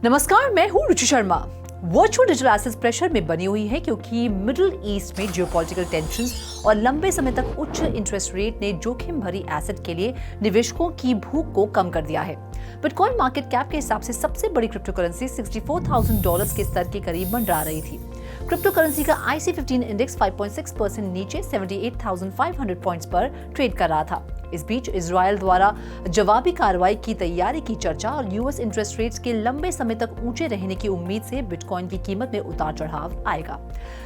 नमस्कार, मैं हूँ Ruchi Sharma. Virtual digital assets pressure में बनी हुई है क्योंकि मिडिल ईस्ट में जियोपॉलिटिकल टेंशंस और लंबे समय तक उच्च इंटरेस्ट रेट ने जोखिम भरी एसेट के लिए निवेशकों की भूख को कम कर दिया है। बिटकॉइन मार्केट कैप के हिसाब से सबसे बड़ी क्रिप्टो करेंसी $64,000 के स्तर के करीब मंडरा रही थी। क्रिप्टो करेंसी का IC15 इंडेक्स 5.6% नीचे 78,500 पॉइंट्स पर ट्रेड कर रहा था। इस बीच इजराइल द्वारा जवाबी कार्रवाई की तैयारी की चर्चा और यूएस इंटरेस्ट रेट्स के लंबे समय तक ऊंचे रहने की उम्मीद से बिटकॉइन की कीमत में उतार चढ़ाव आएगा।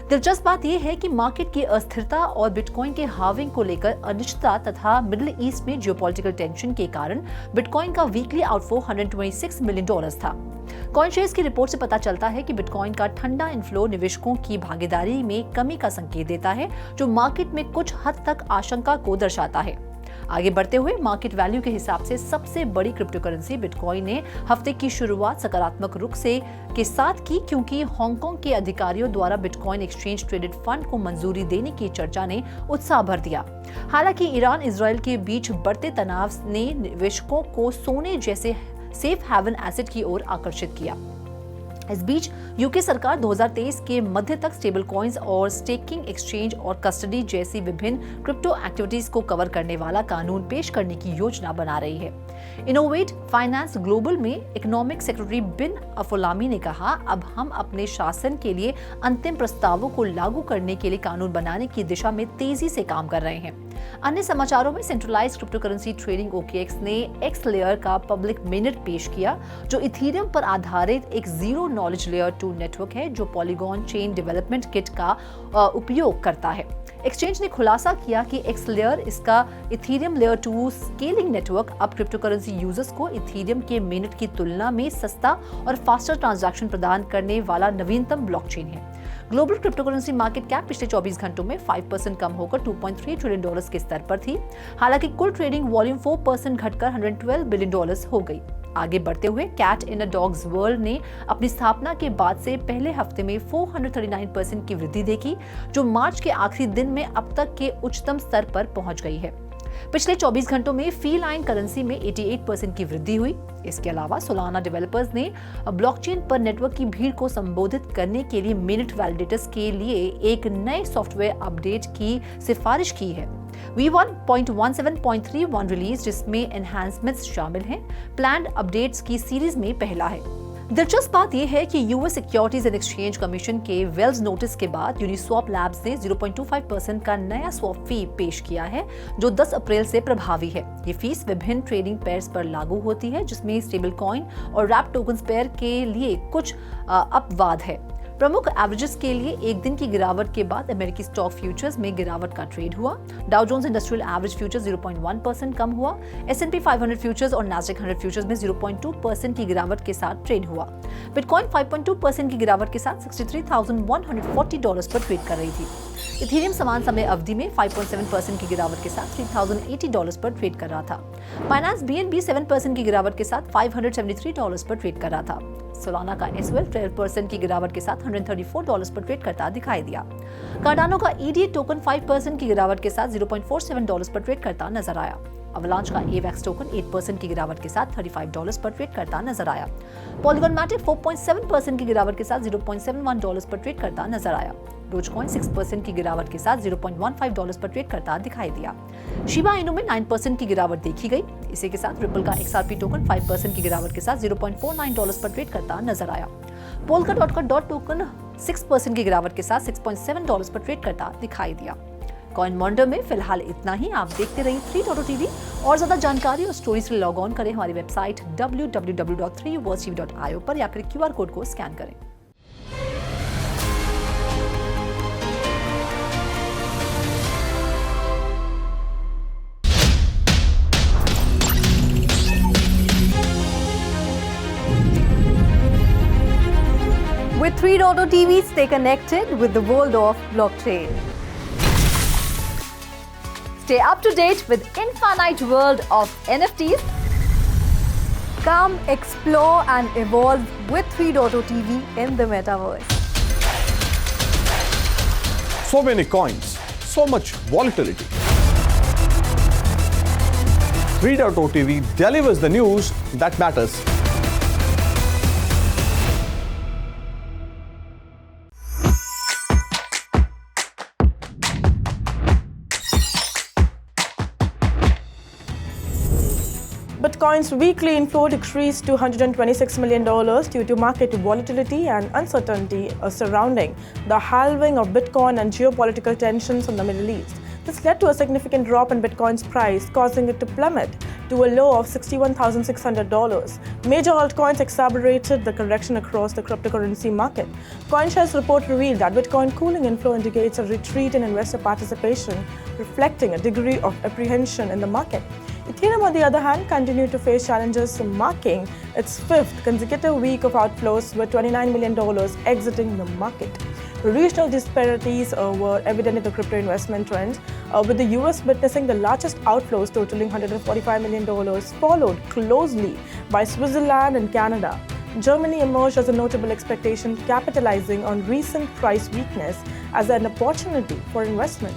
दिलचस्प बात यह है कि मार्केट की अस्थिरता और बिटकॉइन के हार्विंग को लेकर अनिश्चितता तथा मिडिल ईस्ट में जियोपॉलिटिकल टेंशन के कारण बिटकॉइन का वीकली आउटफ्लो $126 मिलियन था। कॉइनशेयर्स की रिपोर्ट से पता चलता है कि बिटकॉइन का ठंडा इनफ्लो निवेशकों की भागीदारी में कमी का संकेत देता है, जो मार्केट में कुछ हद तक आशंका को दर्शाता है। आगे बढ़ते हुए मार्केट वैल्यू के हिसाब से सबसे बड़ी क्रिप्टो करेंसी बिटकॉइन ने हफ्ते की शुरुआत सकारात्मक रुख के साथ की, क्योंकि हांगकांग के अधिकारियों द्वारा बिटकॉइन एक्सचेंज ट्रेडेड फंड को मंजूरी देने की चर्चा ने उत्साह भर दिया। हालांकि ईरान इजराइल के बीच बढ़ते तनाव ने निवेशकों को सोने जैसे सेफ हेवन एसेट की ओर आकर्षित किया। इस बीच यूके सरकार 2023 के मध्य तक स्टेबल कॉइन्स और स्टेकिंग एक्सचेंज और कस्टडी जैसी विभिन्न क्रिप्टो एक्टिविटीज को कवर करने वाला कानून पेश करने की योजना बना रही है। इनोवेट फाइनेंस ग्लोबल में इकोनॉमिक सेक्रेटरी बिन अफोलामी ने कहा, अब हम अपने शासन के लिए अंतिम प्रस्तावों को लागू करने के लिए कानून बनाने की दिशा में तेजी से काम कर रहे हैं। अन्य समाचारों में centralize crypto currency trading OKX ने एक्स लेयर का पब्लिक मिनट पेश किया, जो इथेरियम पर आधारित एक जीरो नॉलेज लेयर 2 नेटवर्क है जो पॉलीगॉन चेन डेवलपमेंट किट का उपयोग करता है। एक्सचेंज ने खुलासा किया कि एक्स लेयर इसका इथेरियम लेयर 2 स्केलिंग नेटवर्क अब क्रिप्टो करेंसी यूजर्स को इथेरियम के मिनट की तुलना में सस्ता और फास्टर ट्रांजैक्शन प्रदान करने वाला नवीनतम ब्लॉकचेन है। Global crypto currency market cap पिछले 24 घंटों में 5% कम होकर $2.3 ट्रिलियन के स्तर पर थी। हालांकि कुल ट्रेडिंग वॉल्यूम 4% घटकर $112 बिलियन हो गई। आगे बढ़ते हुए कैट इन अ डॉग्स वर्ल्ड ने अपनी स्थापना के बाद से पहले हफ्ते में 439% की वृद्धि देखी, जो मार्च के आखिरी दिन में अब तक के उच्चतम स्तर पर पहुंच गई है। पिछले 24 घंटों में फीलाइन करेंसी में 88% की वृद्धि हुई। इसके अलावा सोलाना डेवलपर्स ने ब्लॉकचेन पर नेटवर्क की भीड़ को संबोधित करने के लिए मिनट वैलिडेटर्स के लिए एक नए सॉफ्टवेयर अपडेट की सिफारिश की है। V1.17.31 रिलीज, जिसमें एनहांसमेंट्स शामिल हैं, प्लान्ड अपडेट्स की सीरीज में पहला है। दिलचस्प बात यह है कि US securities and exchange commission के वेल्स नोटिस के बाद यूनिस्वैप लैब्स ने 0.25% का नया स्वैप फी पेश किया है, जो 10 अप्रैल से प्रभावी है। ये फीस विभिन्न ट्रेडिंग पेयर्स पर लागू होती है, जिसमें स्टेबल कॉइन और रैप टोकन्स पेयर के लिए कुछ अपवाद है। प्रमुख एवरेजेस के लिए एक दिन की गिरावट के बाद अमेरिकी स्टॉक फ्यूचर्स में गिरावट का ट्रेड हुआ। Dow Jones industrial average futures 0.1% कम हुआ। S&P 500 फ्यूचर्स और Nasdaq 100 फ्यूचर्स में 0.2% की गिरावट के साथ ट्रेड हुआ। बिटकॉइन 5.2% की गिरावट के साथ $63,140 पर ट्रेड कर रही थी। इथेरियम समान समय अवधि में 5.7% की गिरावट के साथ $3,080 पर ट्रेड कर रहा था। बाइनेंस BNB 7% की गिरावट के साथ $573 पर ट्रेड कर रहा था। सोलाना का SOL 12% की गिरावट के साथ $134 पर ट्रेड करता दिखाई दिया। कार्डानो का EDA टोकन 5% की गिरावट के साथ $0.47 पर ट्रेड करता नजर आया। अवलांच का AVAX टोकन 8% की गिरावट के साथ $35 पर ट्रेड करता नजर आया। पॉलीगॉन मैटिक 4.7% की गिरावट के साथ $0.71 पर ट्रेड करता नजर आया। डोजकॉइन 6% की गिरावट के साथ $0.15 पर ट्रेड करता दिखाई दिया। शिबा इनु में 9% की गिरावट देखी गई। इसी के साथ रिपल का XRP टोकन 5% की गिरावट के साथ $0.49 पर ट्रेड करता नजर आया। Polkadot टोकन 6% की गिरावट के साथ $6.7 पर ट्रेड करता दिखाई दिया। कॉइन मॉनिटर में फिलहाल इतना ही। आप देखते रहिए 3.TV और ज्यादा जानकारी और स्टोरीज के लिए लॉग ऑन करें हमारी वेबसाइट www.3worldtv.io पर या फिर QR कोड को स्कैन करें। With 3.TV, stay connected with the world of blockchain. Stay up to date with infinite world of NFTs. Come explore and evolve with 3.TV in the metaverse. So many coins, so much volatility. 3.0 TV delivers the news that matters. Bitcoin's weekly inflow decreased to $126 million due to market volatility and uncertainty surrounding the halving of Bitcoin and geopolitical tensions in the Middle East. This led to a significant drop in Bitcoin's price, causing it to plummet to a low of $61,600. Major altcoins accelerated the correction across the cryptocurrency market. CoinShares report revealed that Bitcoin cooling inflow indicates a retreat in investor participation, reflecting a degree of apprehension in the market. Ethereum, on the other hand, continued to face challenges, marking its fifth consecutive week of outflows, with $29 million exiting the market. Regional disparities were evident in the crypto investment trends, with the US witnessing the largest outflows totaling $145 million, followed closely by Switzerland and Canada. Germany emerged as a notable expectation, capitalizing on recent price weakness as an opportunity for investment.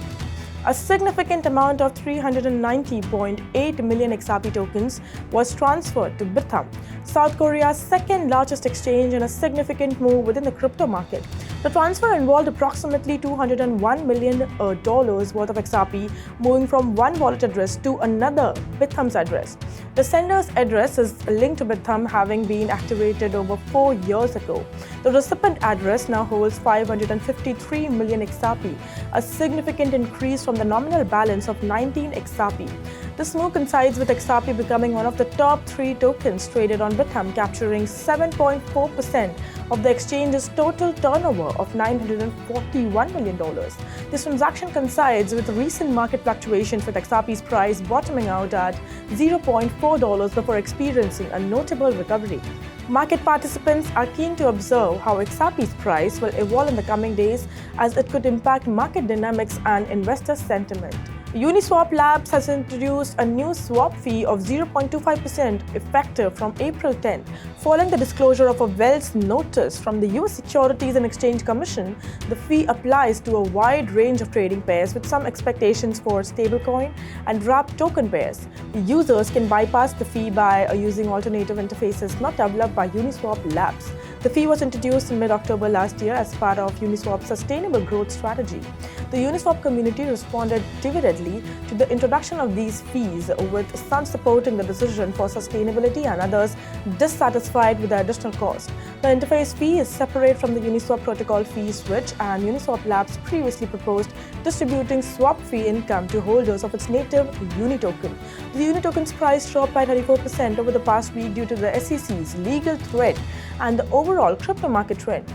A significant amount of 390.8 million XRP tokens was transferred to Bithumb, South Korea's second largest exchange, in a significant move within the crypto market. The transfer involved approximately $201 million worth of XRP moving from one wallet address to another, Bithumb's address. The sender's address is linked to Bithumb, having been activated over 4 years ago. The recipient address now holds 553 million XRP, a significant increase from the nominal balance of 19 XRP. This move coincides with XRP becoming one of the top 3 tokens traded on Bithumb, capturing 7.4% of the exchange's total turnover of $941 million. This transaction coincides with recent market fluctuations, with XRP's price bottoming out at $0.4 before experiencing a notable recovery. Market participants are keen to observe how XRP's price will evolve in the coming days, as it could impact market dynamics and investor sentiment. Uniswap Labs has introduced a new swap fee of 0.25% effective from April 10. Following the disclosure of a Wells notice from the US Securities and Exchange Commission, the fee applies to a wide range of trading pairs, with some expectations for stablecoin and wrapped token pairs. Users can bypass the fee by using alternative interfaces not developed by Uniswap Labs. The fee was introduced in mid-October last year as part of Uniswap's sustainable growth strategy. The Uniswap community responded dividendly to the introduction of these fees, with some supporting the decision for sustainability and others dissatisfied with the additional cost. The interface fee is separate from the Uniswap protocol fee switch, and Uniswap Labs previously proposed distributing swap fee income to holders of its native Uni token. The Uni token's price dropped by 34% over the past week due to the SEC's legal threat and the overall crypto market trend.